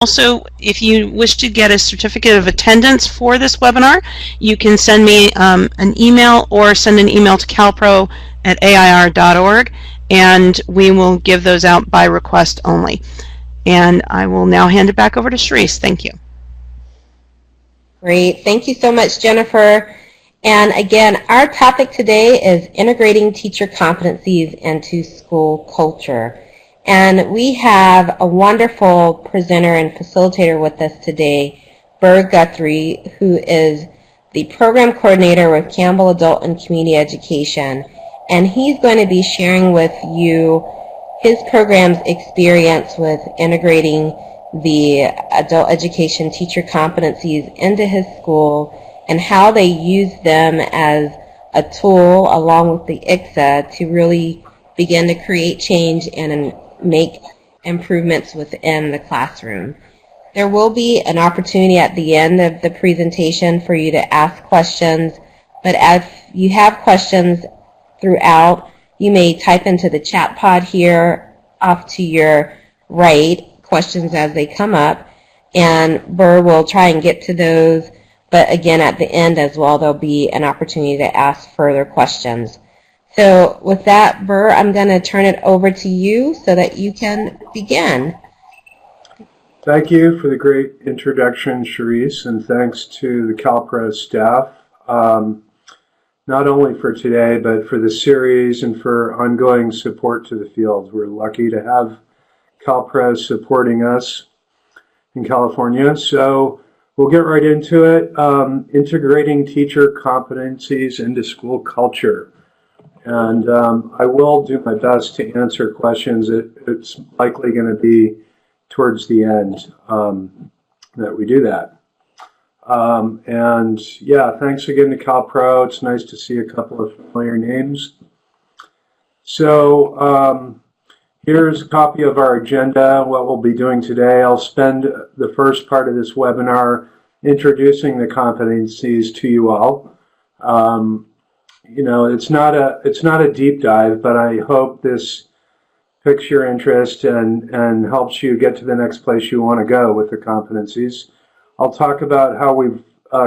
Also, if you wish to get a certificate of attendance for this webinar, you can send me an email or send an email to calpro@air.org, and we will give those out by request only. And I will now hand it back over to Sharice. Thank you. Great. Thank you so much, Jennifer. And again, our topic today is integrating teacher competencies into school culture. And we have a wonderful presenter and facilitator with us today, Burr Guthrie, who is the program coordinator with Campbell Adult and Community Education. And he's going to be sharing with you his program's experience with integrating the adult education teacher competencies into his school and how they use them as a tool along with the ICSA to really begin to create change and make improvements within the classroom. There will be an opportunity at the end of the presentation for you to ask questions, but if you have questions throughout, you may type into the chat pod here off to your right questions as they come up, and Burr will try and get to those, but again at the end as well there'll be an opportunity to ask further questions. So with that, Burr, I'm going to turn it over to you so that you can begin. Thank you for the great introduction, Sharice, and thanks to the CalPro staff, not only for today, but for the series and for ongoing support to the field. We're lucky to have CalPro supporting us in California. So we'll get right into it. Integrating teacher competencies into school culture. And I will do my best to answer questions. It's likely going to be towards the end that we do that. And yeah, thanks again to CalPro. It's nice to see a couple of familiar names. So here's a copy of our agenda, what we'll be doing today. I'll spend the first part of this webinar introducing the competencies to you all. You know, it's not a deep dive, but I hope this piques your interest and helps you get to the next place you want to go with the competencies. I'll talk about how we've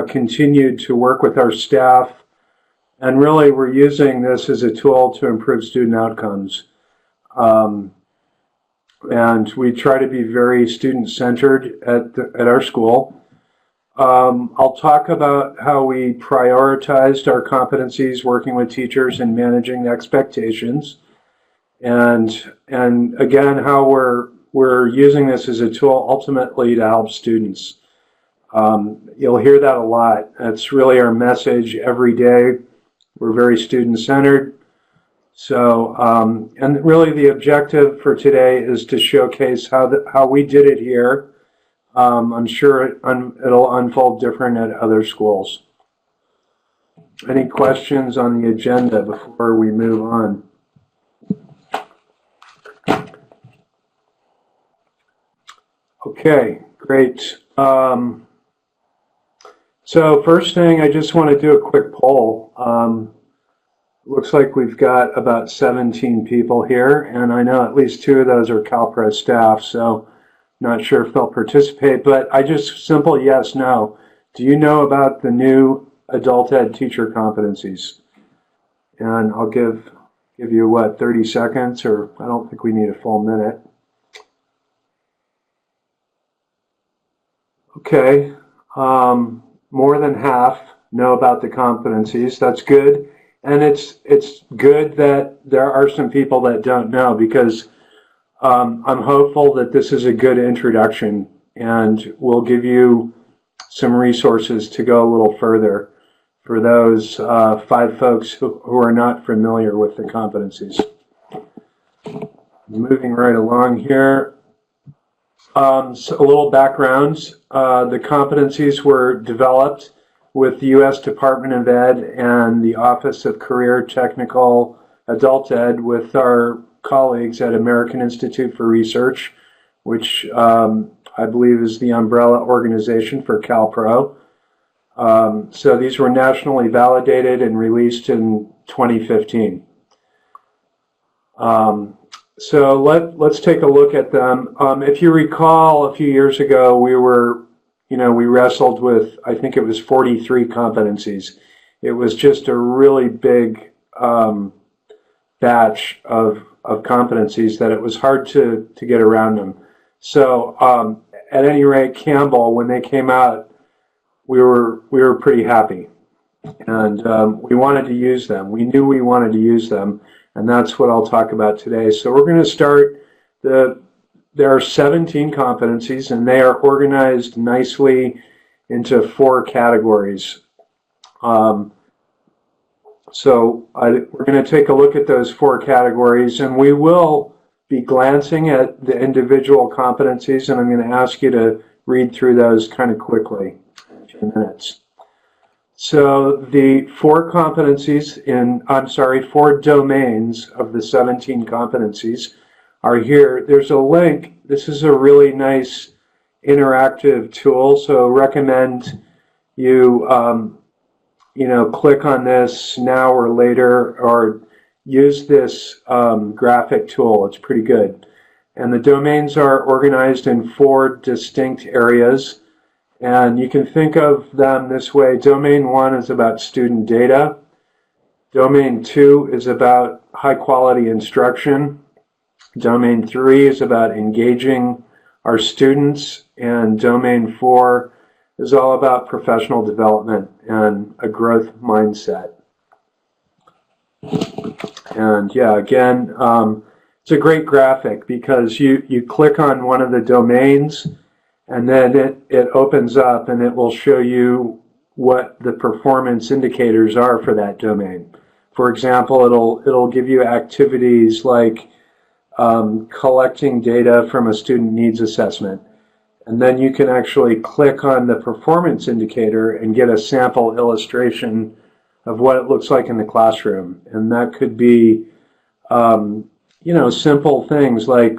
continued to work with our staff, and really we're using this as a tool to improve student outcomes. And we try to be very student-centered at our school. I'll talk about how we prioritized our competencies working with teachers and managing the expectations, and again how we're using this as a tool ultimately to help students. You'll hear that a lot. That's really our message every day. We're very student-centered. So, and really the objective for today is to showcase how we did it here. I'm sure it'll unfold different at other schools. Any questions on the agenda before we move on? Okay, great. So first thing, I just want to do a quick poll. Looks like we've got about 17 people here, and I know at least 2 of those are CalPro staff, so not sure if they'll participate, but I just simple yes, no. Do you know about the new adult ed teacher competencies? And I'll give you, what, 30 seconds, or I don't think we need a full minute. Okay, more than half know about the competencies. That's good. And it's good that there are some people that don't know, because I'm hopeful that this is a good introduction and will give you some resources to go a little further for those 5 folks who are not familiar with the competencies. Moving right along here. So a little background. The competencies were developed with the U.S. Department of Ed and the Office of Career Technical Adult Ed with our colleagues at American Institute for Research, which I believe is the umbrella organization for CalPro. So these were nationally validated and released in 2015. So let's take a look at them. If you recall, a few years ago, we wrestled with, I think it was 43 competencies. It was just a really big batch of competencies that it was hard to get around them. So at any rate, Campbell, when they came out, we were pretty happy, and we wanted to use them. We knew we wanted to use them, and that's what I'll talk about today. So we're going to start. There are 17 competencies, and they are organized nicely into 4 categories. So we're going to take a look at those 4 categories, and we will be glancing at the individual competencies, and I'm going to ask you to read through those kind of quickly in a few minutes. So the 4 domains of the 17 competencies are here. There's a link. This is a really nice interactive tool, so recommend you click on this now or later, or use this graphic tool. It's pretty good. And the domains are organized in 4 distinct areas, and you can think of them this way. Domain 1 is about student data. Domain 2 is about high quality instruction. Domain 3 is about engaging our students, and Domain 4 is all about professional development and a growth mindset. And yeah, again, it's a great graphic because you click on one of the domains, and then it opens up and it will show you what the performance indicators are for that domain. For example, it'll give you activities like collecting data from a student needs assessment. And then you can actually click on the performance indicator and get a sample illustration of what it looks like in the classroom. And that could be, simple things like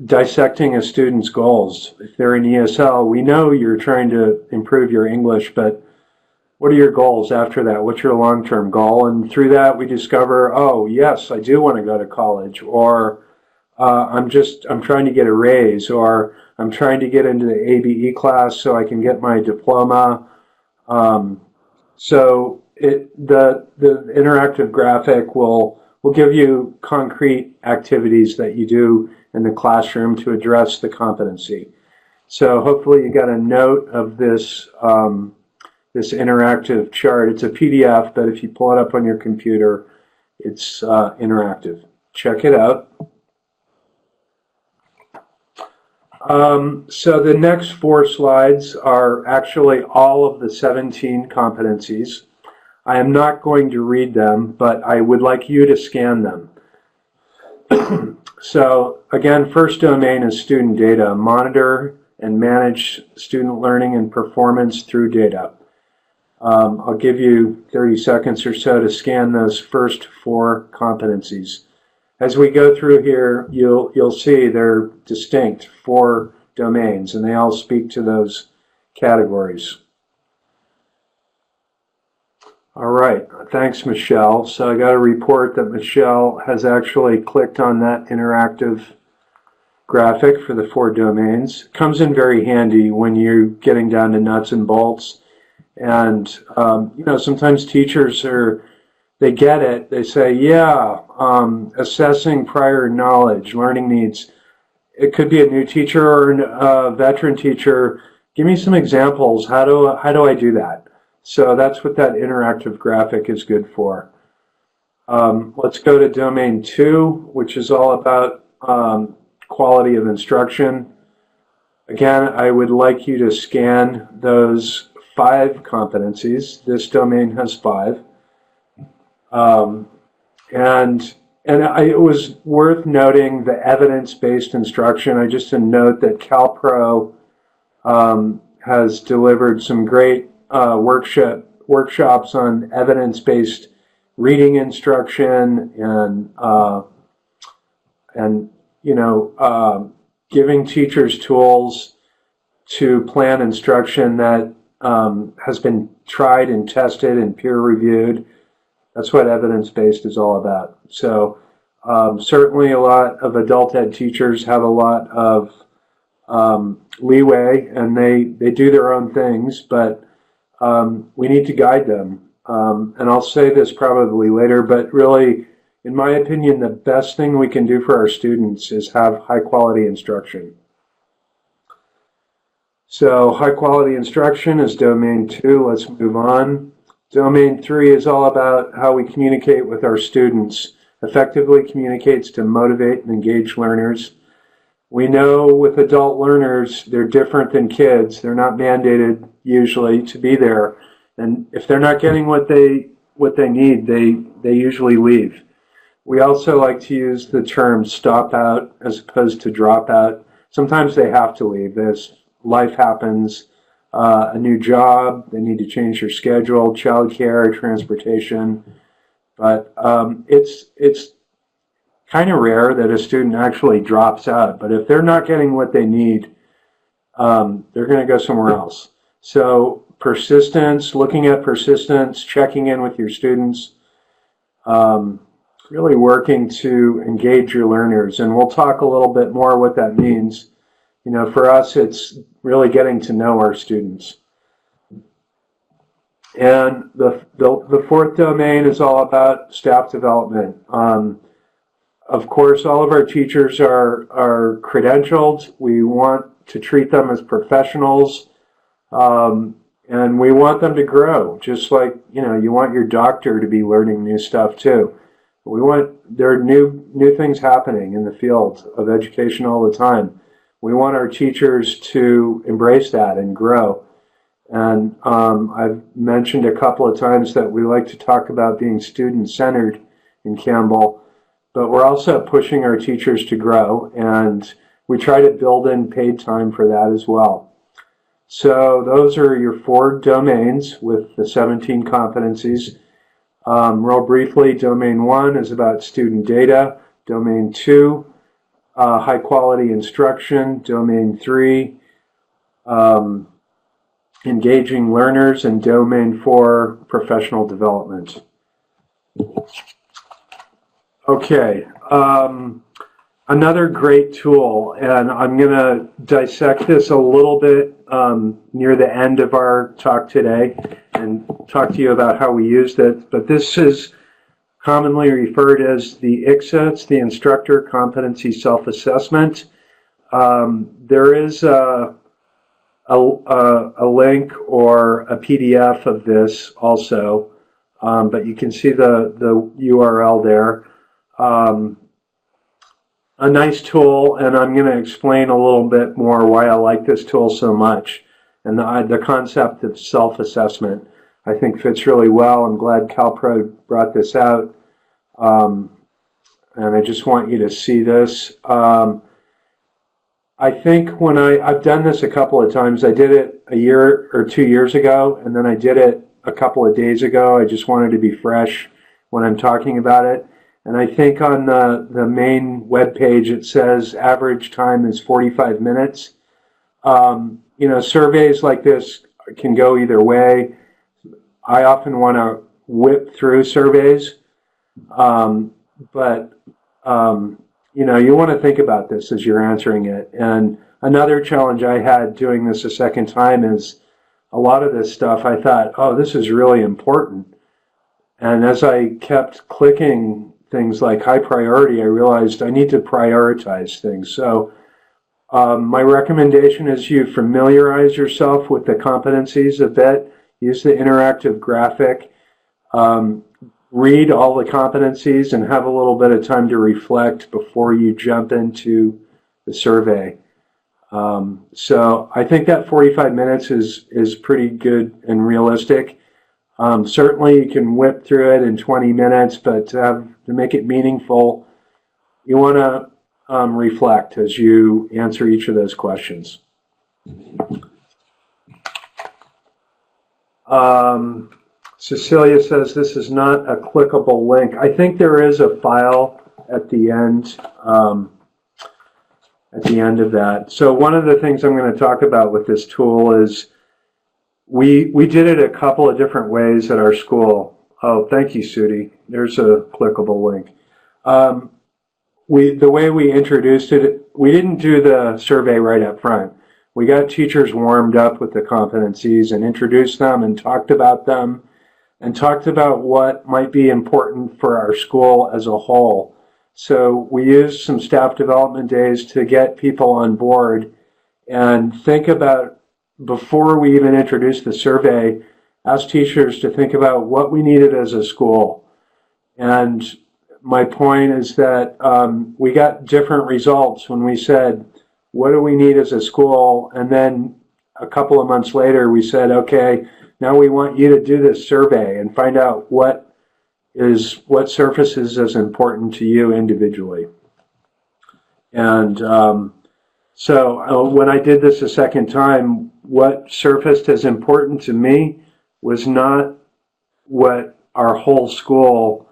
dissecting a student's goals. If they're in ESL, we know you're trying to improve your English, but what are your goals after that? What's your long-term goal? And through that, we discover, oh, yes, I do want to go to college, or I'm trying to get a raise, or I'm trying to get into the ABE class so I can get my diploma. So the interactive graphic will give you concrete activities that you do in the classroom to address the competency. So hopefully you got a note of this this interactive chart. It's a PDF, but if you pull it up on your computer, it's interactive. Check it out. So the next 4 slides are actually all of the 17 competencies. I am not going to read them, but I would like you to scan them. So again, first domain is student data. Monitor and manage student learning and performance through data. I'll give you 30 seconds or so to scan those first 4 competencies. As we go through here, you'll see they're distinct 4 domains, and they all speak to those categories. All right, thanks, Michelle. So I got a report that Michelle has actually clicked on that interactive graphic for the 4 domains. It comes in very handy when you're getting down to nuts and bolts. And, sometimes teachers they get it. They say, yeah, assessing prior knowledge, learning needs. It could be a new teacher or a veteran teacher. Give me some examples. How do I do that? So that's what that interactive graphic is good for. Let's go to domain 2, which is all about quality of instruction. Again, I would like you to scan those 5 competencies. This domain has 5. It was worth noting the evidence-based instruction. I just to note that CalPro has delivered some great workshops on evidence-based reading instruction and giving teachers tools to plan instruction that has been tried and tested and peer-reviewed. That's what evidence-based is all about. So Certainly a lot of adult ed teachers have a lot of leeway, and they do their own things, but we need to guide them. And I'll say this probably later, but really, in my opinion, the best thing we can do for our students is have high quality instruction. So high quality instruction is domain 2. Let's move on. Domain 3 is all about how we communicate with our students. Effectively communicates to motivate and engage learners. We know with adult learners, they're different than kids. They're not mandated usually to be there. And if they're not getting what they need, they usually leave. We also like to use the term stop out as opposed to drop out. Sometimes they have to leave. As life happens, a new job, they need to change their schedule, childcare, transportation. But it's kind of rare that a student actually drops out. But if they're not getting what they need, they're going to go somewhere else. So persistence, looking at persistence, checking in with your students, really working to engage your learners. And we'll talk a little bit more what that means. You know, for us, it's really getting to know our students. And the fourth domain is all about staff development. Of course, all of our teachers are credentialed. We want to treat them as professionals, and we want them to grow. Just like, you know, you want your doctor to be learning new stuff too. There are new things happening in the field of education all the time. We want our teachers to embrace that and grow. And I've mentioned a couple of times that we like to talk about being student-centered in Campbell, but we're also pushing our teachers to grow, and we try to build in paid time for that as well. So those are your 4 domains with the 17 competencies. Real briefly, domain 1 is about student data. Domain 2, high quality instruction. Domain 3, engaging learners, and domain 4, professional development. Okay, another great tool, and I'm going to dissect this a little bit near the end of our talk today and talk to you about how we used it, but this is commonly referred as the ICSA. It's the Instructor Competency Self-Assessment. There is a link or a PDF of this also, but you can see the URL there. A nice tool, and I'm going to explain a little bit more why I like this tool so much. And the concept of self-assessment, I think, fits really well. I'm glad CalPro brought this out, and I just want you to see this. I think when I've done this a couple of times. I did it a year or 2 years ago, and then I did it a couple of days ago. I just wanted to be fresh when I'm talking about it. And I think on the main web page it says average time is 45 minutes. You know, surveys like this can go either way. I often want to whip through surveys, but you know, you want to think about this as you're answering it. And another challenge I had doing this a second time is a lot of this stuff I thought, oh, this is really important. And as I kept clicking things like high priority, I realized I need to prioritize things. So my recommendation is you familiarize yourself with the competencies a bit. Use the interactive graphic. Read all the competencies and have a little bit of time to reflect before you jump into the survey. So I think that 45 minutes is pretty good and realistic. Certainly you can whip through it in 20 minutes, but to make it meaningful, you want to reflect as you answer each of those questions. Cecilia says this is not a clickable link. I think there is a file at the end of that. So one of the things I'm going to talk about with this tool is we did it a couple of different ways at our school. Oh, thank you, Sudi. There's a clickable link. the way we introduced it, we didn't do the survey right up front. We got teachers warmed up with the competencies and introduced them and talked about them and talked about what might be important for our school as a whole. So we used some staff development days to get people on board and think about, before we even introduced the survey, ask teachers to think about what we needed as a school. And my point is that we got different results when we said, what do we need as a school? And then a couple of months later, we said, okay, now we want you to do this survey and find out what surfaces as important to you individually. And so when I did this a second time, what surfaced as important to me was not what our whole school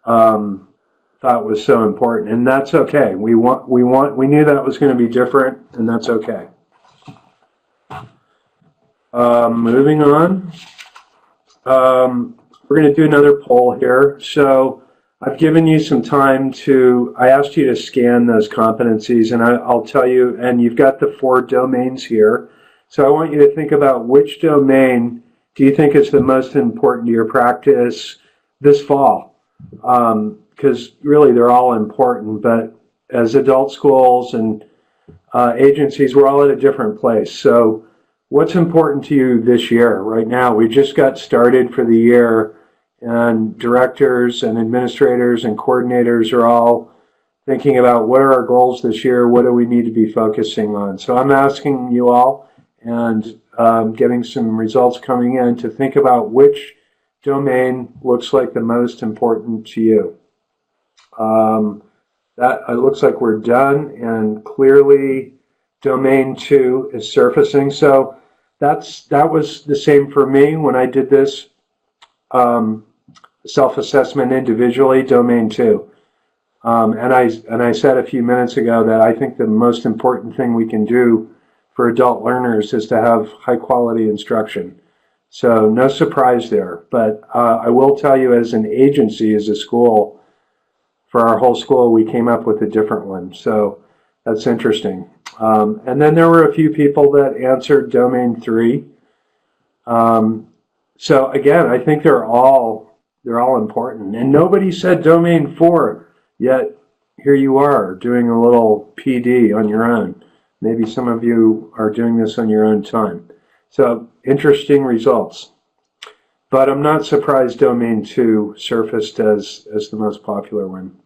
thought was so important, and that's okay. We knew that was going to be different, and that's okay. Moving on, we're going to do another poll here. So I've given you some time I asked you to scan those competencies, and I'll tell you, and you've got the 4 domains here. So I want you to think about which domain do you think is the most important to your practice this fall? Because really they're all important, but as adult schools and agencies, we're all at a different place. So what's important to you this year, right now? We just got started for the year, and directors and administrators and coordinators are all thinking about what are our goals this year, what do we need to be focusing on. So I'm asking you all, and getting some results coming in, to think about which domain looks like the most important to you. That it looks like we're done, and clearly domain 2 is surfacing. So that was the same for me when I did this self-assessment individually, domain 2. And I said a few minutes ago that I think the most important thing we can do for adult learners is to have high quality instruction. So no surprise there, but I will tell you, as an agency, as a school, for our whole school, we came up with a different one. So that's interesting. And then there were a few people that answered domain 3. So again, I think they're all important. And nobody said domain 4, yet here you are doing a little PD on your own. Maybe some of you are doing this on your own time. So interesting results. But I'm not surprised domain 2 surfaced as the most popular one.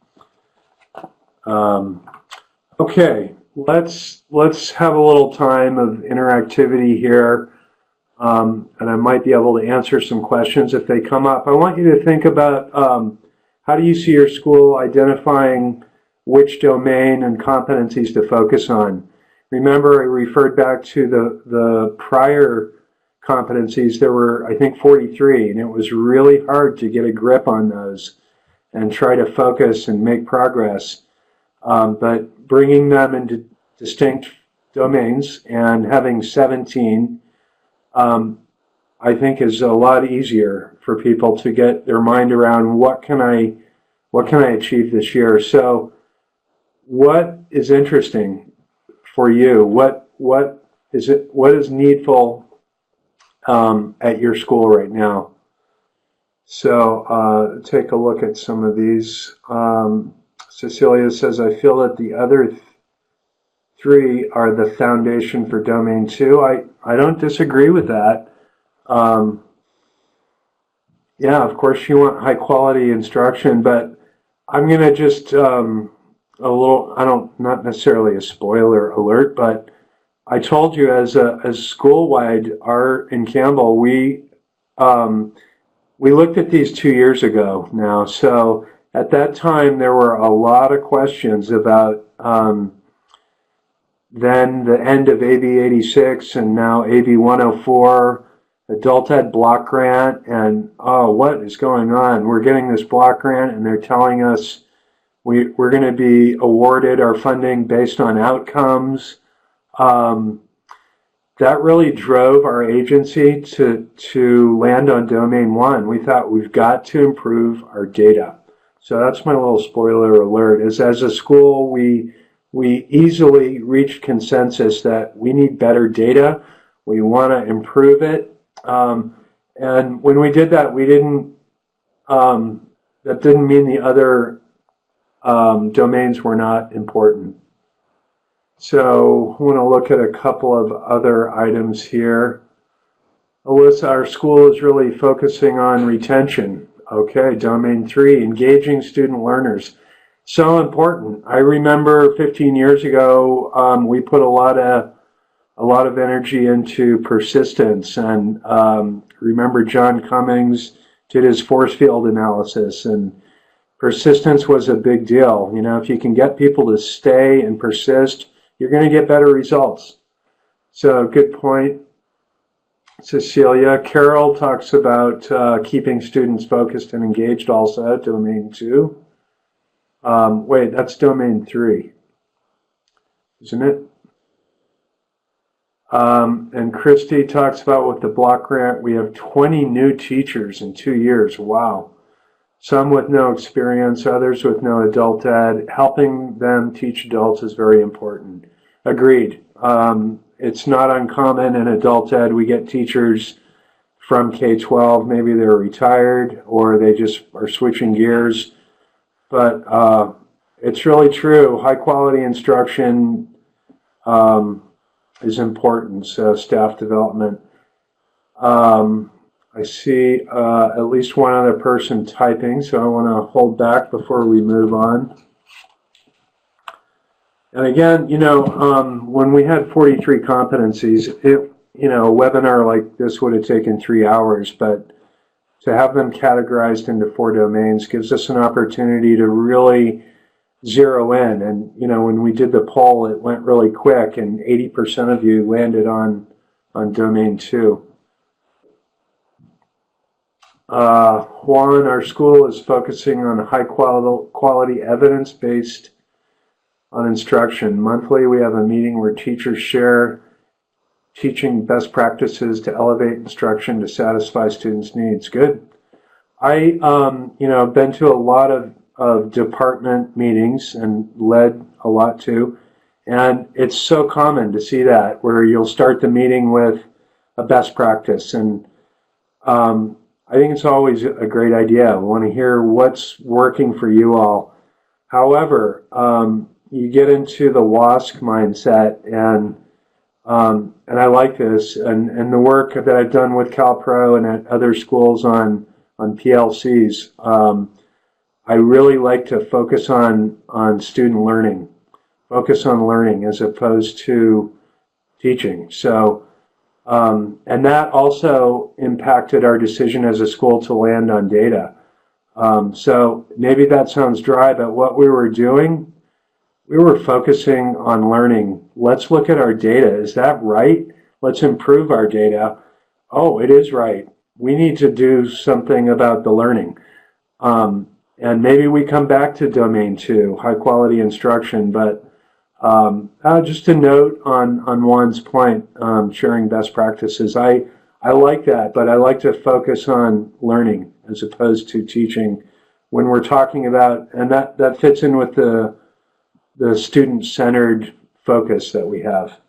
Okay, let's have a little time of interactivity here, and I might be able to answer some questions if they come up. I want you to think about how do you see your school identifying which domain and competencies to focus on. Remember, I referred back to the prior competencies. There were, I think, 43, and it was really hard to get a grip on those and try to focus and make progress. But bringing them into distinct domains and having 17, I think, is a lot easier for people to get their mind around what can I achieve this year. So what is interesting for you? What is needful at your school right now? So take a look at some of these. Cecilia says, I feel that the other 3 are the foundation for domain 2. I don't disagree with that. Yeah, of course you want high quality instruction, but I'm going to just not necessarily a spoiler alert, but I told you as school-wide, in Campbell, we looked at these 2 years ago now. So at that time, there were a lot of questions about then the end of AB 86 and now AB 104, Adult Ed Block Grant, and what is going on? We're getting this block grant, and they're telling us we're going to be awarded our funding based on outcomes. That really drove our agency to land on domain 1. We thought we've got to improve our data. So that's my little spoiler alert, is as a school, we easily reached consensus that we need better data. We want to improve it. And when we did that, we didn't, that didn't mean the other domains were not important. So I want to look at a couple of other items here. Alyssa, our school is really focusing on retention. Okay, domain 3, engaging student learners. So important. I remember 15 years ago, we put a lot of energy into persistence, and remember John Cummings did his force field analysis, and persistence was a big deal. You know, if you can get people to stay and persist, you're going to get better results. So good point, Cecilia. Carol talks about keeping students focused and engaged also, domain 2. Wait, that's domain 3, isn't it? And Christy talks about with the block grant, we have 20 new teachers in 2 years. Wow. Some with no experience, others with no adult ed. Helping them teach adults is very important. Agreed. It's not uncommon in adult ed. We get teachers from K-12. Maybe they're retired or they just are switching gears. But it's really true. High quality instruction is important. So staff development. I see at least one other person typing, so I want to hold back before we move on. And again, you know, when we had 43 competencies, you know, a webinar like this would have taken 3 hours, but to have them categorized into 4 domains gives us an opportunity to really zero in. And, you know, when we did the poll, it went really quick, and 80% of you landed on domain 2. Juan, our school is focusing on high quality evidence-based on instruction. Monthly, we have a meeting where teachers share teaching best practices to elevate instruction to satisfy students' needs. Good. I, you know, been to a lot of department meetings and led a lot too, and it's so common to see that where you'll start the meeting with a best practice, and I think it's always a great idea. We want to hear what's working for you all. However, you get into the WASC mindset, and I like this, and the work that I've done with CalPro and at other schools on PLCs. I really like to focus on student learning, focus on learning as opposed to teaching. So, and that also impacted our decision as a school to land on data. So maybe that sounds dry, but what we were doing, we were focusing on learning. Let's look at our data. Is that right? Let's improve our data. Oh, it is right. We need to do something about the learning. And maybe we come back to domain 2, high quality instruction, but just a note on Juan's point, sharing best practices. I like that, but I like to focus on learning as opposed to teaching when we're talking about, and that fits in with the student-centered focus that we have.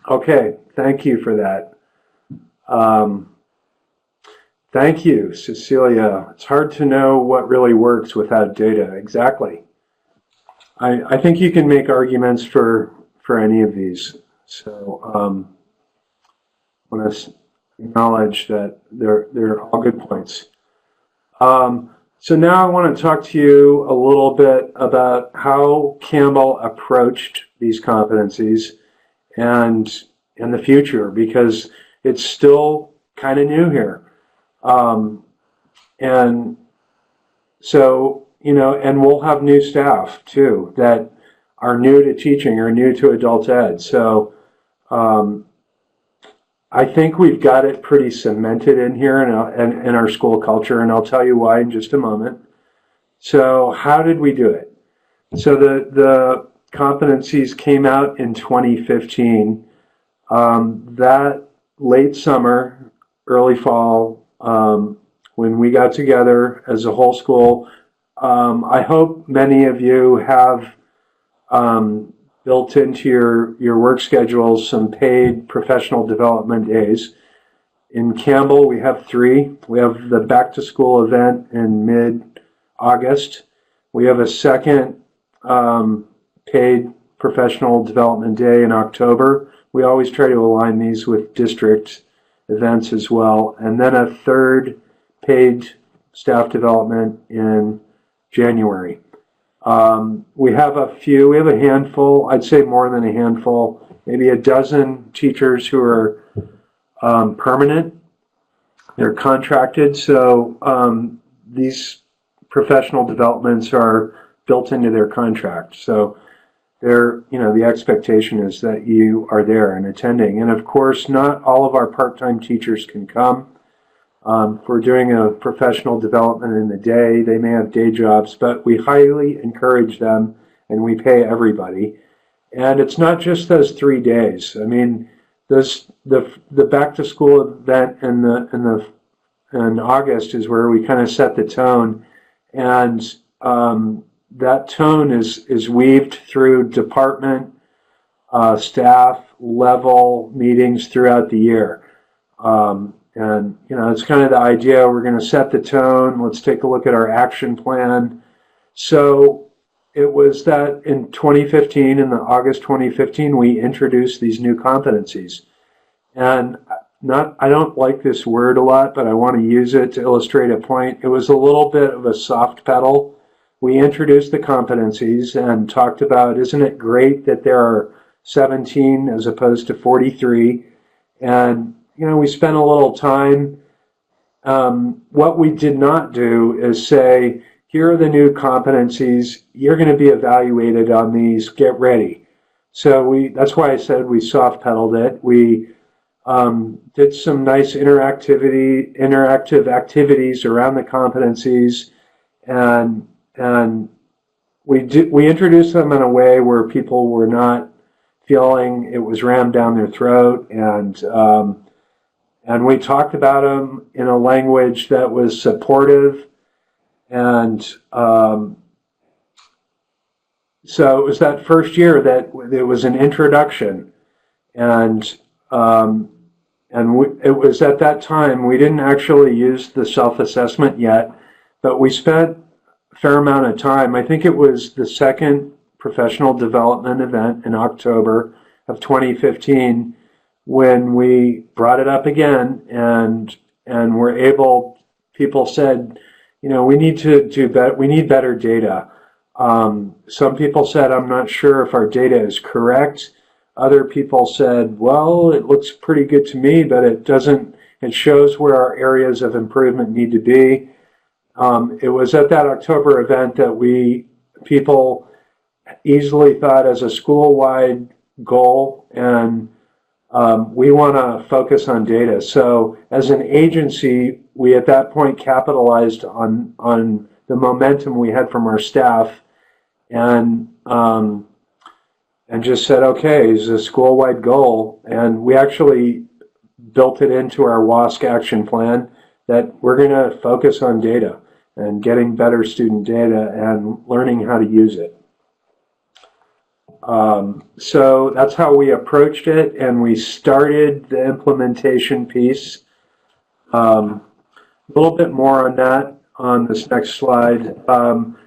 Okay, thank you for that. Thank you, Cecilia. It's hard to know what really works without data. Exactly. I think you can make arguments for any of these. So I want to acknowledge that they're all good points. So now I want to talk to you a little bit about how Campbell approached these competencies and in the future, because it's still kind of new here. And so, you know, and we'll have new staff too that are new to teaching or new to adult ed. So I think we've got it pretty cemented in here in our school culture, and I'll tell you why in just a moment. So how did we do it? So the competencies came out in 2015. That late summer, early fall, when we got together as a whole school, I hope many of you have built into your work schedules some paid professional development days. In Campbell, we have 3. We have the back to school event in mid-August. We have a second paid professional development day in October. We always try to align these with district events as well. And then a third paid staff development in January. We have a handful, I'd say more than a handful, maybe a dozen teachers who are permanent. They're contracted, so these professional developments are built into their contract. So the expectation is that you are there and attending. And of course, not all of our part-time teachers can come. If we're doing a professional development in the day, they may have day jobs, but we highly encourage them and we pay everybody. And it's not just those 3 days. I mean, the back to school event in August is where we kind of set the tone, and that tone is weaved through department, staff level meetings throughout the year. And it's kind of the idea, we're going to set the tone, let's take a look at our action plan. So it was that in 2015, in the August 2015, we introduced these new competencies. And I don't like this word a lot, but I want to use it to illustrate a point. It was a little bit of a soft pedal. We introduced the competencies and talked about, isn't it great that there are 17 as opposed to 43? And we spent a little time. What we did not do is say, here are the new competencies. You're going to be evaluated on these. Get ready. So that's why I said we soft pedaled it. We did some nice interactive activities around the competencies, and we introduced them in a way where people were not feeling it was rammed down their throat, and we talked about them in a language that was supportive. And so it was that first year that there was an introduction, and it was at that time we didn't actually use the self-assessment yet, but we spent a fair amount of time. I think it was the second professional development event in October of 2015 when we brought it up again, and were able. People said, we need to do better. We need better data. Some people said, I'm not sure if our data is correct. Other people said, well, it looks pretty good to me, but it doesn't. It shows where our areas of improvement need to be. It was at that October event that people easily thought as a school-wide goal, and we want to focus on data. So as an agency, we at that point capitalized on the momentum we had from our staff, and just said, okay, it's a school-wide goal. And we actually built it into our WASC action plan that we're going to focus on data and getting better student data and learning how to use it. So that's how we approached it, and we started the implementation piece. A little bit more on that on this next slide.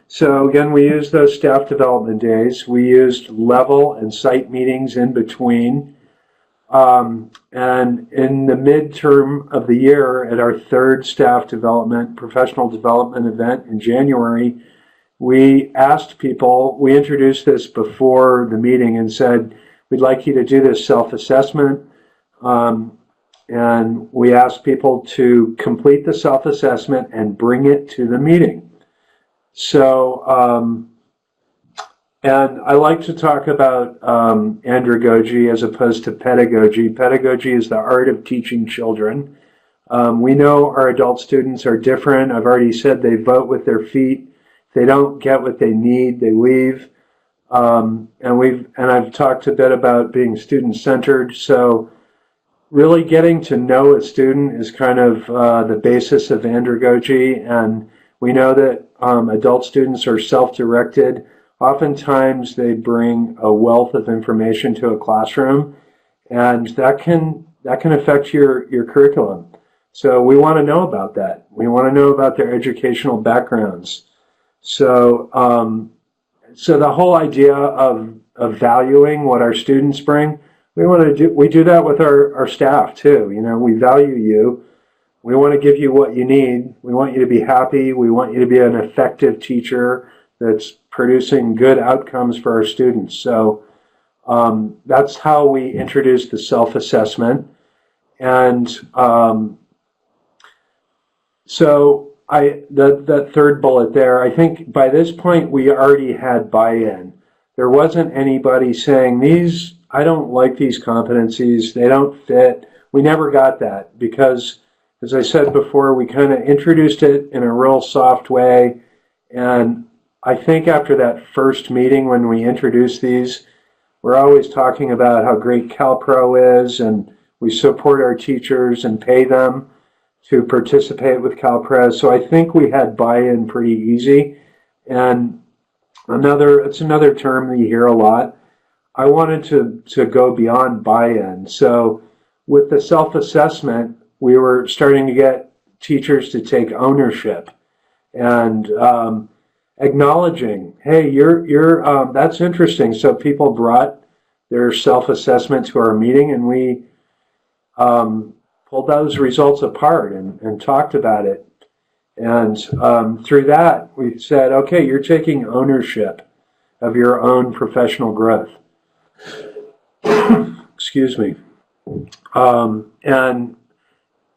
So again, we used those staff development days. We used level and site meetings in between. And in the midterm of the year, at our third staff development, professional development event in January, we asked people, we introduced this before the meeting and said, we'd like you to do this self-assessment. And we asked people to complete the self-assessment and bring it to the meeting. So, and I like to talk about andragogy as opposed to pedagogy. Pedagogy is the art of teaching children. We know our adult students are different. I've already said they vote with their feet. If they don't get what they need, they leave. And I've talked a bit about being student-centered. So really getting to know a student is kind of the basis of andragogy, and we know that adult students are self-directed, oftentimes they bring a wealth of information to a classroom, and that can affect your curriculum. So we want to know about that. We want to know about their educational backgrounds. So so the whole idea of valuing what our students bring, we do that with our staff too. You know, we value you. We want to give you what you need. We want you to be happy. We want you to be an effective teacher that's producing good outcomes for our students. So that's how we introduce the self-assessment. And so that third bullet there, I think by this point we already had buy-in. There wasn't anybody saying, I don't like these competencies, they don't fit. We never got that because, as I said before, we kind of introduced it in a real soft way. And I think after that first meeting when we introduced these, we're always talking about how great CalPro is, and we support our teachers and pay them to participate with CalPres. So I think we had buy-in pretty easy. And it's another term that you hear a lot. I wanted to go beyond buy-in. So with the self-assessment, we were starting to get teachers to take ownership and acknowledging, hey, that's interesting. So people brought their self-assessment to our meeting, and we pulled those results apart and talked about it. And through that, we said, okay, you're taking ownership of your own professional growth. Excuse me. And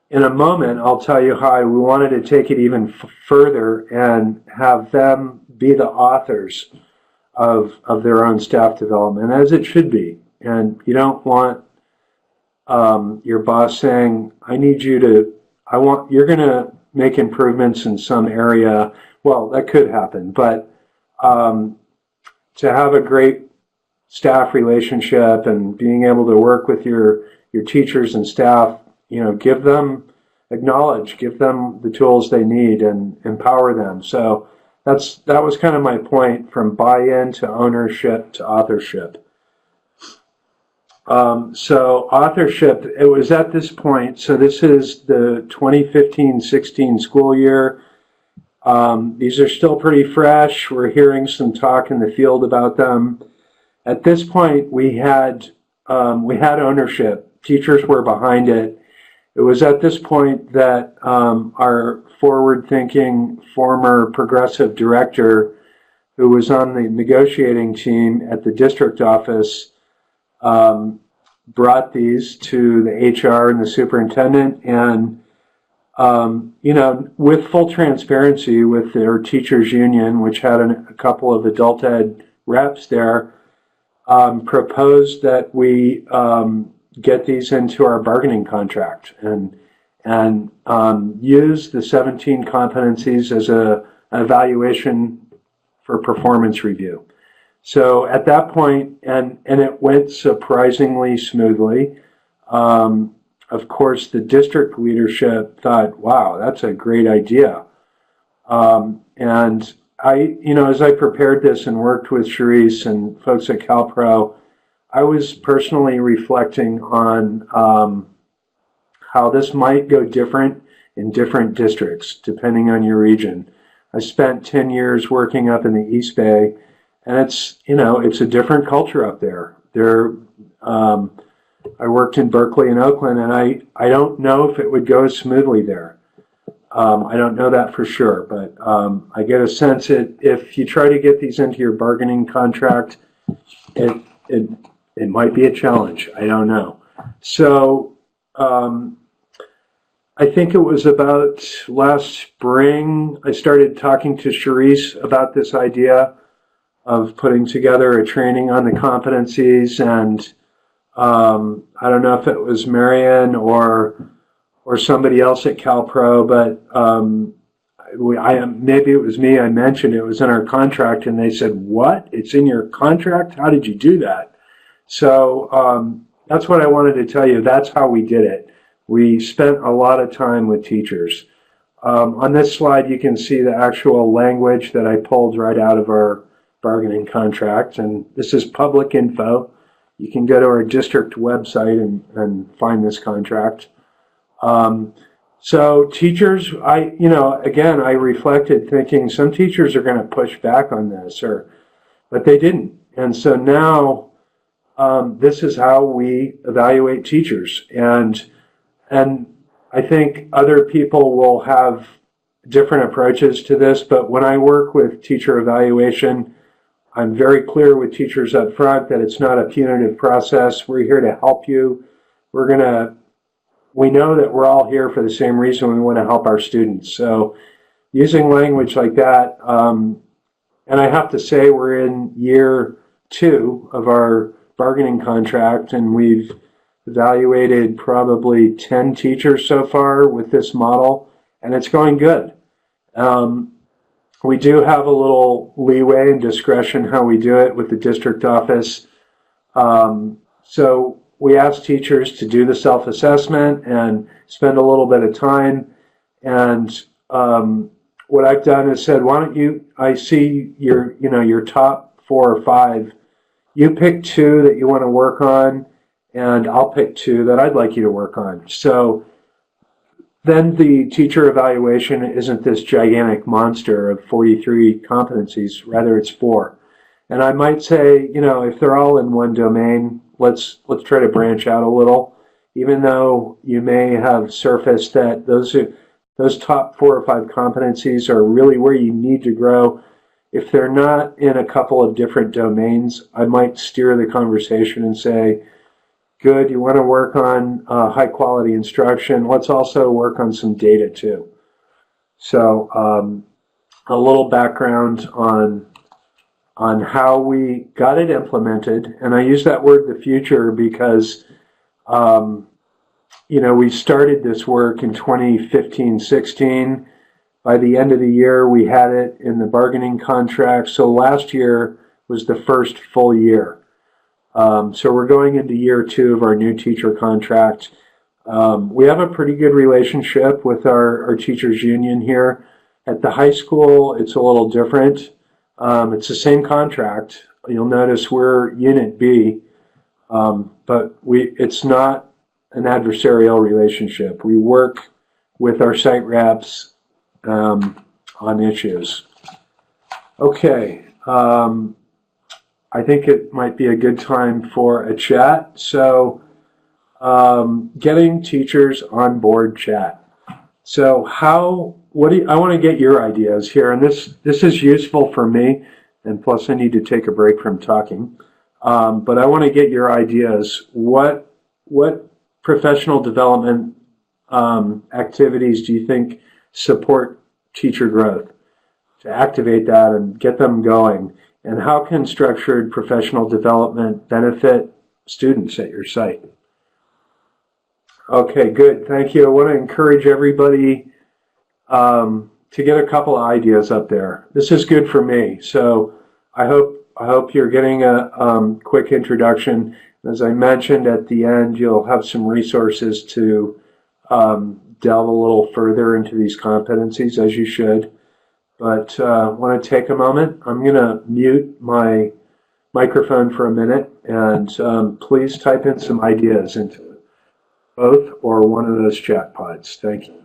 in a moment, I'll tell you how we wanted to take it even further and have them be the authors of their own staff development, as it should be. And you don't want your boss saying, you're going to make improvements in some area. Well, that could happen, but to have a great staff relationship and being able to work with your teachers and staff, give them the tools they need and empower them. So that was kind of my point, from buy-in to ownership to authorship. So authorship, it was at this point, so this is the 2015-16 school year. These are still pretty fresh. We're hearing some talk in the field about them. At this point, we had ownership. Teachers were behind it. It was at this point that our forward-thinking former progressive director, who was on the negotiating team at the district office, brought these to the HR and the superintendent, and with full transparency with their teachers union, which had a couple of adult ed reps there, proposed that we get these into our bargaining contract and use the 17 competencies as an evaluation for performance review. So at that point, and it went surprisingly smoothly. Of course, the district leadership thought, wow, that's a great idea. And as I prepared this and worked with Charisse and folks at CalPro, I was personally reflecting on how this might go different in different districts, depending on your region. I spent 10 years working up in the East Bay, and it's a different culture up there. I worked in Berkeley and Oakland, and I don't know if it would go as smoothly there. I don't know that for sure, but I get a sense that if you try to get these into your bargaining contract, it might be a challenge. I don't know. So I think it was about last spring I started talking to Charisse about this idea of putting together a training on the competencies, and I don't know if it was Marion or somebody else at CalPro, but maybe it was me. I mentioned it was in our contract, and they said, "What? It's in your contract? How did you do that?" So that's what I wanted to tell you. That's how we did it. We spent a lot of time with teachers. On this slide, you can see the actual language that I pulled right out of our bargaining contract, and this is public info. You can go to our district website and find this contract. So teachers, again, I reflected thinking some teachers are going to push back on this, but they didn't. And so now this is how we evaluate teachers. And I think other people will have different approaches to this, but when I work with teacher evaluation, I'm very clear with teachers up front that it's not a punitive process. We're here to help you. We know that we're all here for the same reason. We want to help our students. So using language like that, and I have to say we're in year 2 of our bargaining contract, and we've evaluated probably 10 teachers so far with this model, and it's going good. We do have a little leeway and discretion how we do it with the district office. So we ask teachers to do the self-assessment and spend a little bit of time. And what I've done is said, why don't you, I see your top 4 or 5. You pick 2 that you want to work on, and I'll pick 2 that I'd like you to work on. So then the teacher evaluation isn't this gigantic monster of 43 competencies, rather it's 4. And I might say, if they're all in one domain, let's try to branch out a little, even though you may have surfaced that those top 4 or 5 competencies are really where you need to grow. If they're not in a couple of different domains, I might steer the conversation and say, good, you want to work on high quality instruction. Let's also work on some data too. So a little background on how we got it implemented. And I use that word, the future, because we started this work in 2015-16. By the end of the year, we had it in the bargaining contract. So last year was the first full year. So we're going into year 2 of our new teacher contract. We have a pretty good relationship with our teachers union here. At the high school, it's a little different. It's the same contract. You'll notice we're Unit B, but it's not an adversarial relationship. We work with our site reps on issues. Okay. I think it might be a good time for a chat. So getting teachers on board chat. So I want to get your ideas here, and this is useful for me, and plus I need to take a break from talking. But I want to get your ideas. What professional development activities do you think support teacher growth to activate that and get them going? And how can structured professional development benefit students at your site? Okay, good. Thank you. I want to encourage everybody to get a couple of ideas up there. This is good for me. So I hope you're getting a quick introduction. As I mentioned at the end, you'll have some resources to delve a little further into these competencies, as you should. But I want to take a moment. I'm going to mute my microphone for a minute, and please type in some ideas into both or one of those chat pods. Thank you.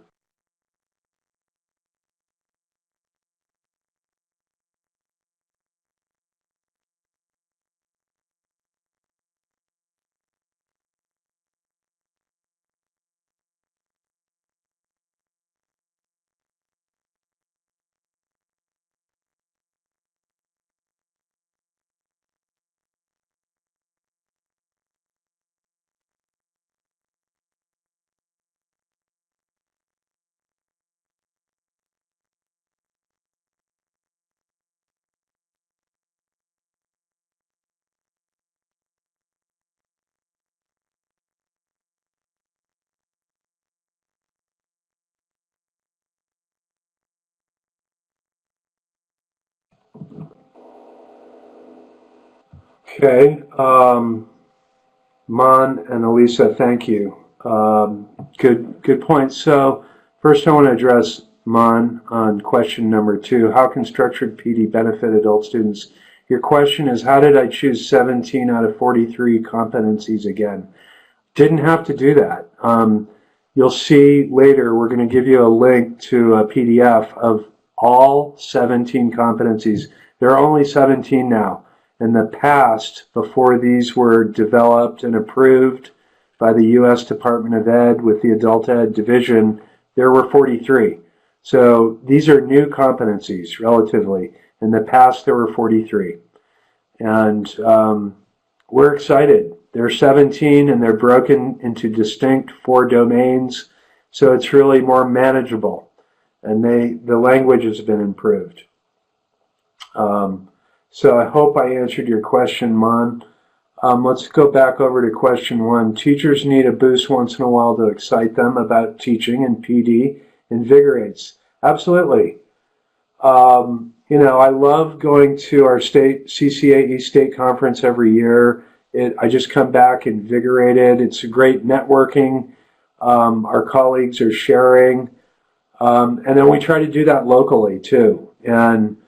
Okay, Mon and Elisa, thank you. Good points. So first I want to address Mon, on question number 2. How can structured PD benefit adult students? Your question is, how did I choose 17 out of 43 competencies again? Didn't have to do that. You'll see later, we're going to give you a link to a PDF of all 17 competencies. There are only 17 now. In the past, before these were developed and approved by the U.S. Department of Ed with the Adult Ed Division, there were 43. So these are new competencies, relatively. In the past, there were 43. And we're excited. There are 17, and they're broken into distinct 4 domains. So it's really more manageable. And the language has been improved. So I hope I answered your question, Mon. Let's go back over to question 1. Teachers need a boost once in a while to excite them about teaching, and PD invigorates. Absolutely. You know, I love going to our state CCAE state conference every year. I just come back invigorated. It's a great networking. Our colleagues are sharing. And then we try to do that locally too. And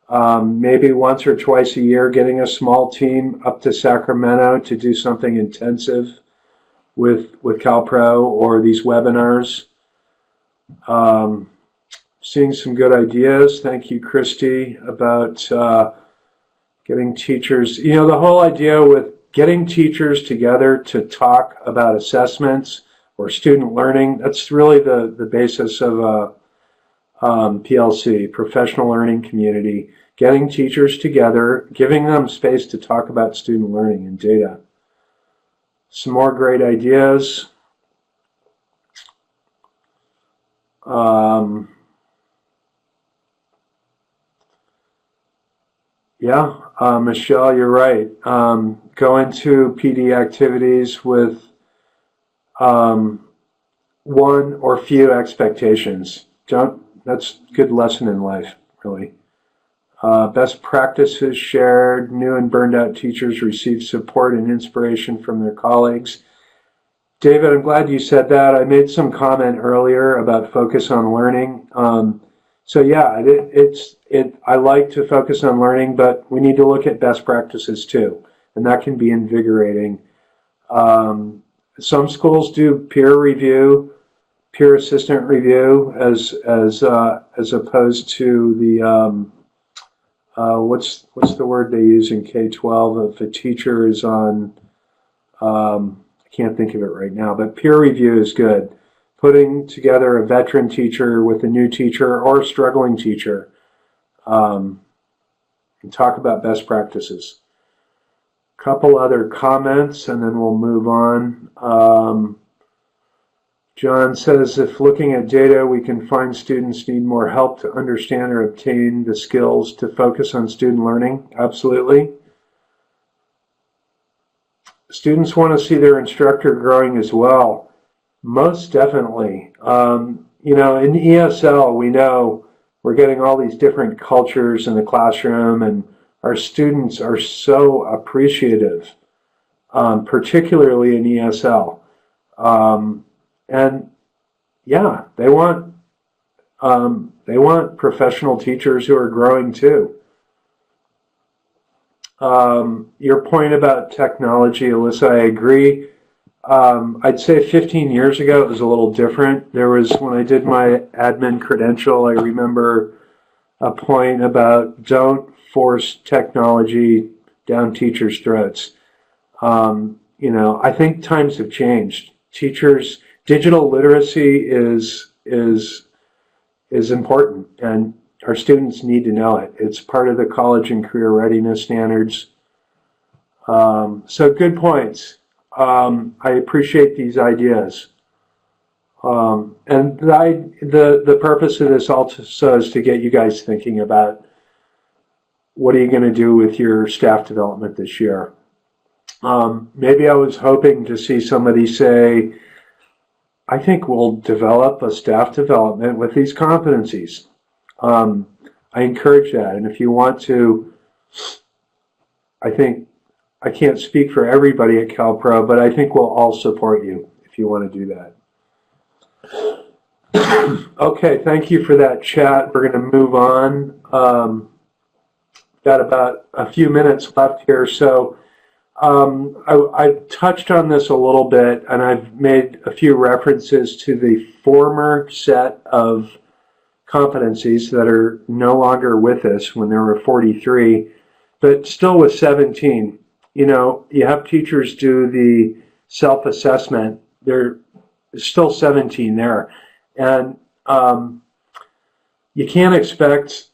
maybe once or twice a year, getting a small team up to Sacramento to do something intensive with CalPro or these webinars. Seeing some good ideas. Thank you, Christy, about getting teachers. You know, the whole idea with getting teachers together to talk about assessments or student learning, that's really the basis of a PLC, professional learning community. Getting teachers together, giving them space to talk about student learning and data. Some more great ideas. Michelle, you're right. Go into PD activities with one or few expectations. That's a good lesson in life, really. Best practices shared. New and burned out teachers receive support and inspiration from their colleagues. David, I'm glad you said that. I made some comment earlier about focus on learning. So yeah, I like to focus on learning, but we need to look at best practices too, and that can be invigorating. Some schools do peer review, peer assistant review, as opposed to the what's the word they use in K-12 if a teacher is on. I can't think of it right now, but peer review is good. Putting together a veteran teacher with a new teacher or a struggling teacher and talk about best practices. A couple other comments and then we'll move on. John says, if looking at data, we can find students need more help to understand or obtain the skills to focus on student learning. Absolutely. Students want to see their instructor growing as well. Most definitely. You know, in ESL, we know we're getting all these different cultures in the classroom, and our students are so appreciative, particularly in ESL. And yeah, they want professional teachers who are growing too. Your point about technology, Alyssa, I agree. I'd say 15 years ago it was a little different. There was, when I did my admin credential, I remember a point about don't force technology down teachers' throats. You know, I think times have changed. Teachers, digital literacy is important, and our students need to know it. It's part of the college and career readiness standards. So good points. I appreciate these ideas. And the purpose of this also is to get you guys thinking about what are you going to do with your staff development this year. Maybe I was hoping to see somebody say, I think we'll develop a staff development with these competencies. I encourage that. And if you want to, I think, I can't speak for everybody at CalPro, but I think we'll all support you if you want to do Okay, thank you for that chat. We're going to move on. Got about a few minutes left here, so I touched on this a little bit, and I've made a few references to the former set of competencies that are no longer with us when there were 43, but still with 17. You know, you have teachers do the self-assessment. There's still 17 there. And you can't expect,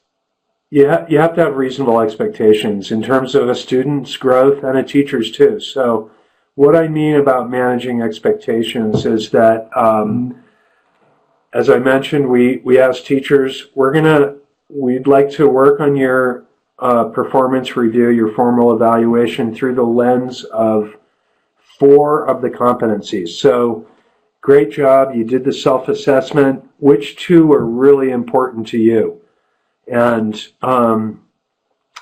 you have to have reasonable expectations in terms of a student's growth and a teacher's too. So what I mean about managing expectations is that, as I mentioned, we ask teachers, we'd like to work on your performance review, your formal evaluation through the lens of 4 of the competencies. So great job, you did the self-assessment. Which 2 are really important to you? And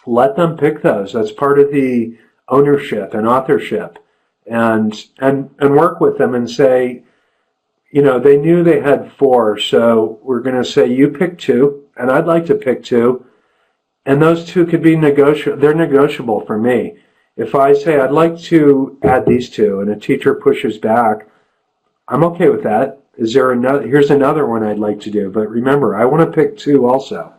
let them pick those. That's part of the ownership and authorship. And work with them and say, you know, they knew they had 4, so we're going to say you pick 2, and I'd like to pick 2, and those 2 could be negotiable. They're negotiable for me. If I say I'd like to add these 2, and a teacher pushes back, I'm okay with that. Is there another? Here's another one I'd like to do, but remember, I want to pick 2 also.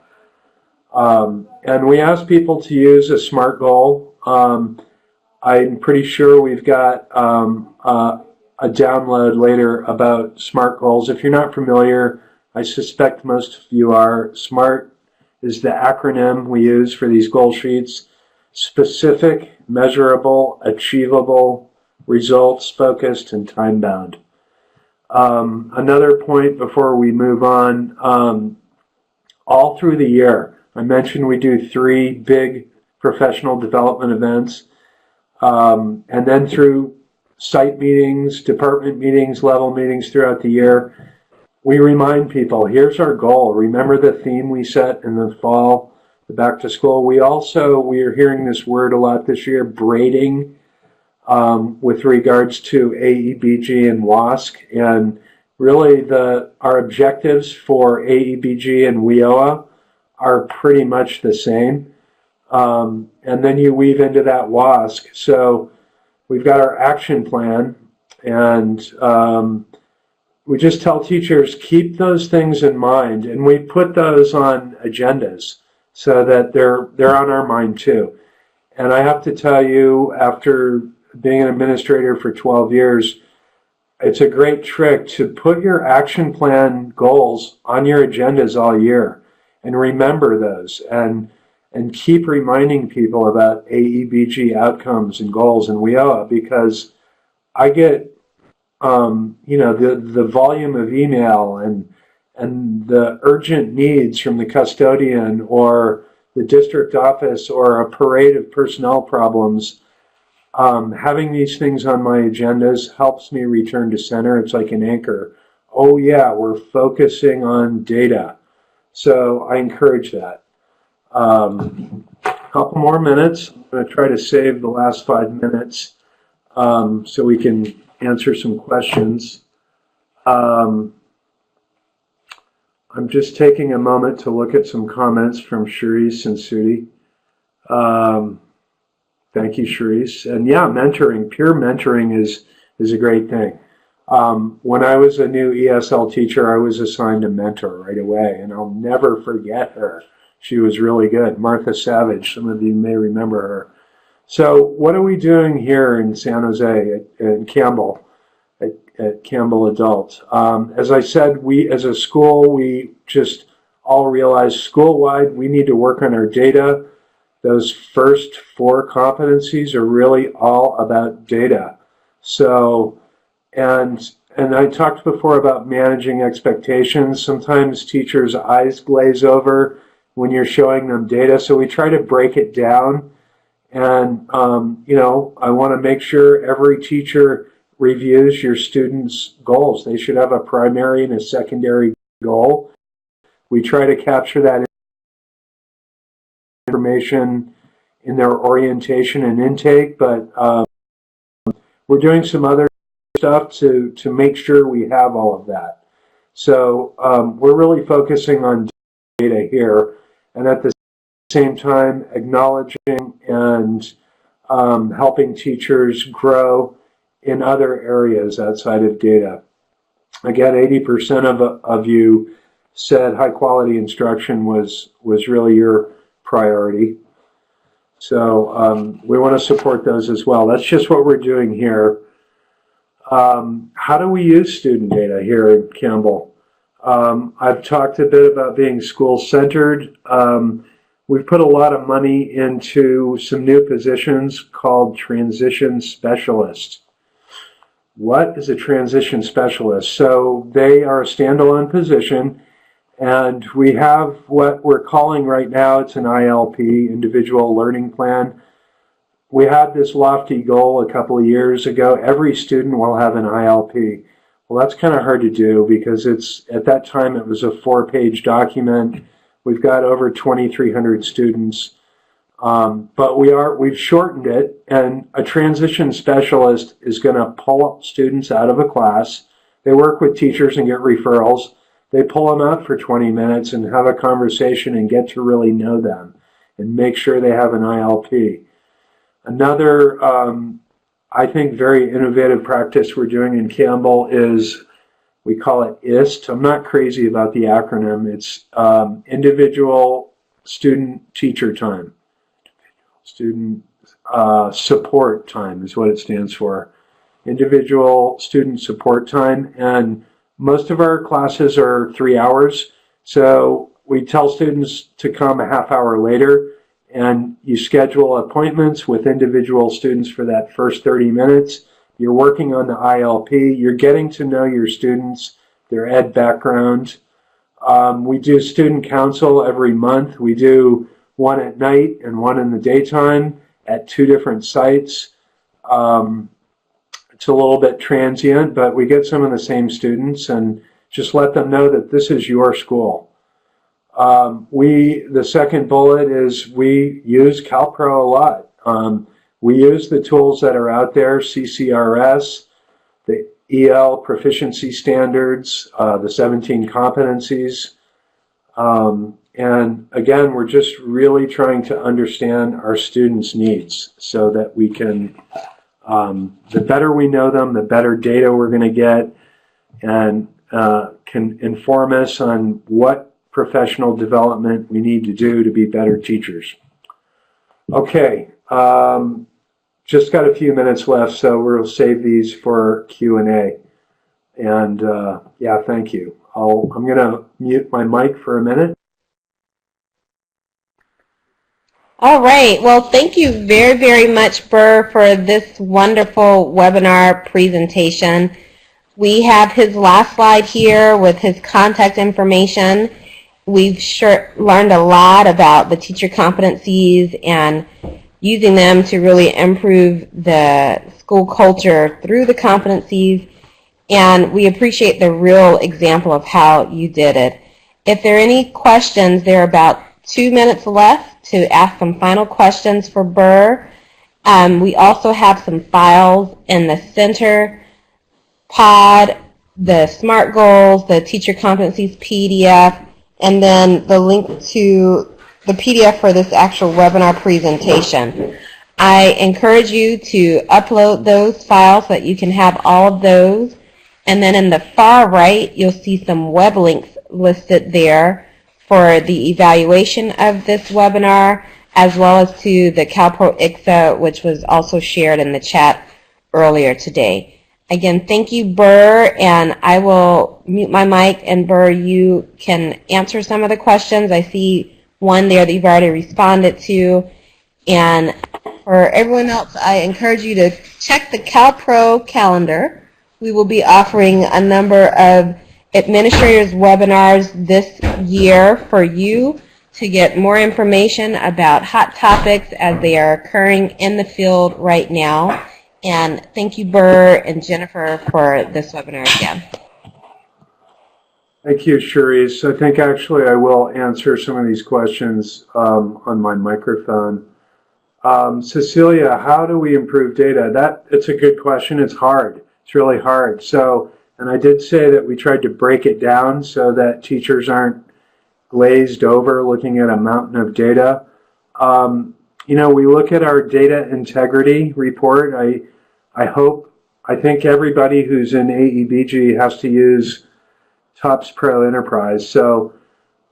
And we ask people to use a SMART goal. I'm pretty sure we've got a download later about SMART goals. If you're not familiar, I suspect most of you are. SMART is the acronym we use for these goal sheets: specific, measurable, achievable, results focused, and time bound. Another point before we move on, all through the year, I mentioned we do 3 big professional development events, and then through site meetings, department meetings, level meetings throughout the year, we remind people, here's our goal. Remember the theme we set in the fall, the back to school. We are hearing this word a lot this year, braiding, with regards to AEBG and WASC. And really our objectives for AEBG and WIOA are pretty much the same. And then you weave into that WASC. So we've got our action plan, and we just tell teachers, keep those things in mind, and we put those on agendas so that they're on our mind too. And I have to tell you, after being an administrator for 12 years, it's a great trick to put your action plan goals on your agendas all year and remember those, and keep reminding people about AEBG outcomes and goals and WIOA, because I get the volume of email and the urgent needs from the custodian or the district office or a parade of personnel problems. Having these things on my agendas helps me return to center. It's like an anchor. Oh yeah, we're focusing on data. So I encourage that. Couple more minutes. I'm going to try to save the last 5 minutes so we can answer some questions. I'm just taking a moment to look at some comments from Sharice and Sudi. Thank you, Sharice. And yeah, mentoring, peer mentoring is a great thing. When I was a new ESL teacher, I was assigned a mentor right away, and I'll never forget her. She was really good. Martha Savage, some of you may remember her. So what are we doing here in San Jose at Campbell, at Campbell Adult? As I said, we as a school, we just all realized school-wide we need to work on our data. Those first 4 competencies are really all about data. So, and I talked before about managing expectations. Sometimes teachers' eyes glaze over when you're showing them data, so we try to break it down. And, I want to make sure every teacher reviews your students' goals. They should have a primary and a secondary goal. We try to capture that information in their orientation and intake, but we're doing some other stuff to make sure we have all of that. So we're really focusing on data here, and at the same time acknowledging and helping teachers grow in other areas outside of data. Again, 80% of you said high quality instruction was really your priority. So we want to support those as well. That's just what we're doing here. How do we use student data here at Campbell? I've talked a bit about being school-centered. We've put a lot of money into some new positions called transition specialists. What is a transition specialist? So they are a standalone position, and we have what we're calling right now, it's an ILP, Individual Learning Plan. We had this lofty goal a couple of years ago. Every student will have an ILP. Well, that's kind of hard to do because at that time it was a 4-page document. We've got over 2,300 students. But we've shortened it, and a transition specialist is going to pull students out of a class. They work with teachers and get referrals. They pull them out for 20 minutes and have a conversation and get to really know them and make sure they have an ILP. Another, I think, very innovative practice we're doing in Campbell is, we call it IST. I'm not crazy about the acronym. It's Individual Student Teacher Time. Student Support Time is what it stands for. Individual Student Support Time. And most of our classes are 3 hours. So we tell students to come a half hour later, and you schedule appointments with individual students for that first 30 minutes. You're working on the ILP. You're getting to know your students, their ed background. We do student council every month. We do one at night and one in the daytime at 2 different sites. It's a little bit transient, but we get some of the same students and just let them know that this is your school. The second bullet is we use CalPro a lot. We use the tools that are out there, CCRS, the EL proficiency standards, the 17 competencies. And again, we're just really trying to understand our students' needs so that we can, the better we know them, the better data we're going to get, and can inform us on what professional development we need to do to be better teachers. Okay, just got a few minutes left, so we'll save these for Q&A. And yeah, thank you. I'm going to mute my mic for a minute. All right. Well, thank you very, very much, Burr, for this wonderful webinar presentation. We have his last slide here with his contact information. We've learned a lot about the teacher competencies and using them to really improve the school culture through the competencies. And we appreciate the real example of how you did it. If there are any questions, there are about 2 minutes left to ask some final questions for Burr. We also have some files in the center pod, the SMART goals, the teacher competencies PDF, and then the link to the PDF for this actual webinar presentation. I encourage you to upload those files so that you can have all of those. And then in the far right, you'll see some web links listed there for the evaluation of this webinar, as well as to the CalPro ICSA, which was also shared in the chat earlier today. Again, thank you, Burr, and I will mute my mic, and Burr, you can answer some of the questions. I see one there that you've already responded to. And for everyone else, I encourage you to check the CalPro calendar. We will be offering a number of administrators webinars this year for you to get more information about hot topics as they are occurring in the field right now. And thank you, Burr and Jennifer, for this webinar again. Thank you, Cherise. I think actually I will answer some of these questions on my microphone. Cecilia, how do we improve data? It's a good question. It's hard. It's really hard. So And I did say that we tried to break it down so that teachers aren't glazed over looking at a mountain of data. You know, we look at our data integrity report. I think everybody who's in AEBG has to use TOPS Pro Enterprise. So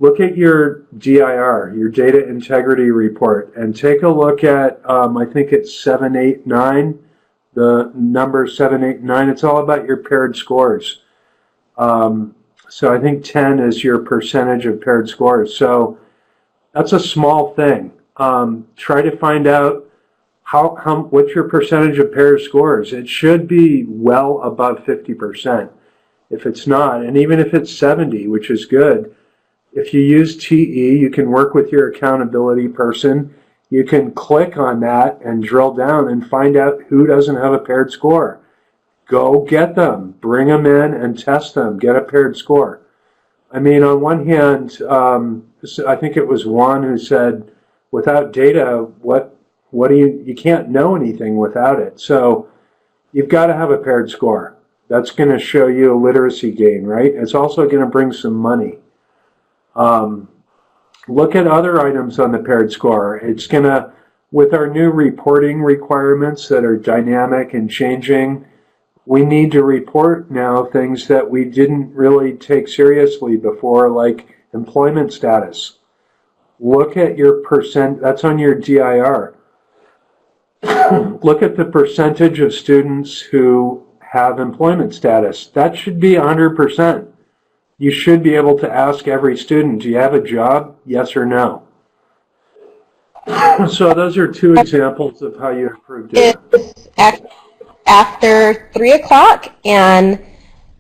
look at your DIR, your data integrity report, and take a look at, I think it's 789, the number 789. It's all about your paired scores. So I think 10 is your percentage of paired scores. So that's a small thing. Try to find out what's your percentage of paired scores. It should be well above 50%. If it's not, and even if it's 70, which is good, if you use TE, you can work with your accountability person. You can click on that and drill down and find out who doesn't have a paired score. Go get them, bring them in and test them, get a paired score. I mean, on one hand, I think it was Juan who said, without data, what do you can't know anything without it. So you've got to have a paired score. That's going to show you a literacy gain, right? It's also going to bring some money. Look at other items on the paired score. It's going to, with our new reporting requirements that are dynamic and changing, we need to report now things that we didn't really take seriously before, like employment status. Look at your percent, that's on your DIR. Look at the percentage of students who have employment status. That should be 100%. You should be able to ask every student, do you have a job? Yes or no. So those are two examples of how you improve data. It's after 3 o'clock, and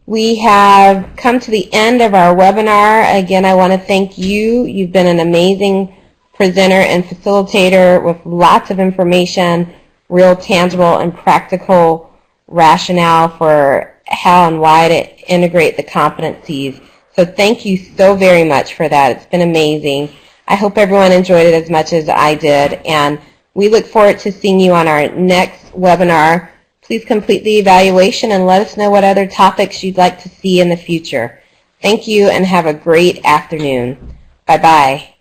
we have come to the end of our webinar. Again, I want to thank you. You've been an amazing presenter and facilitator with lots of information, real tangible and practical rationale for how and why to integrate the competencies. So thank you so very much for that. It's been amazing. I hope everyone enjoyed it as much as I did, and we look forward to seeing you on our next webinar. Please complete the evaluation and let us know what other topics you'd like to see in the future. Thank you and have a great afternoon. Bye-bye.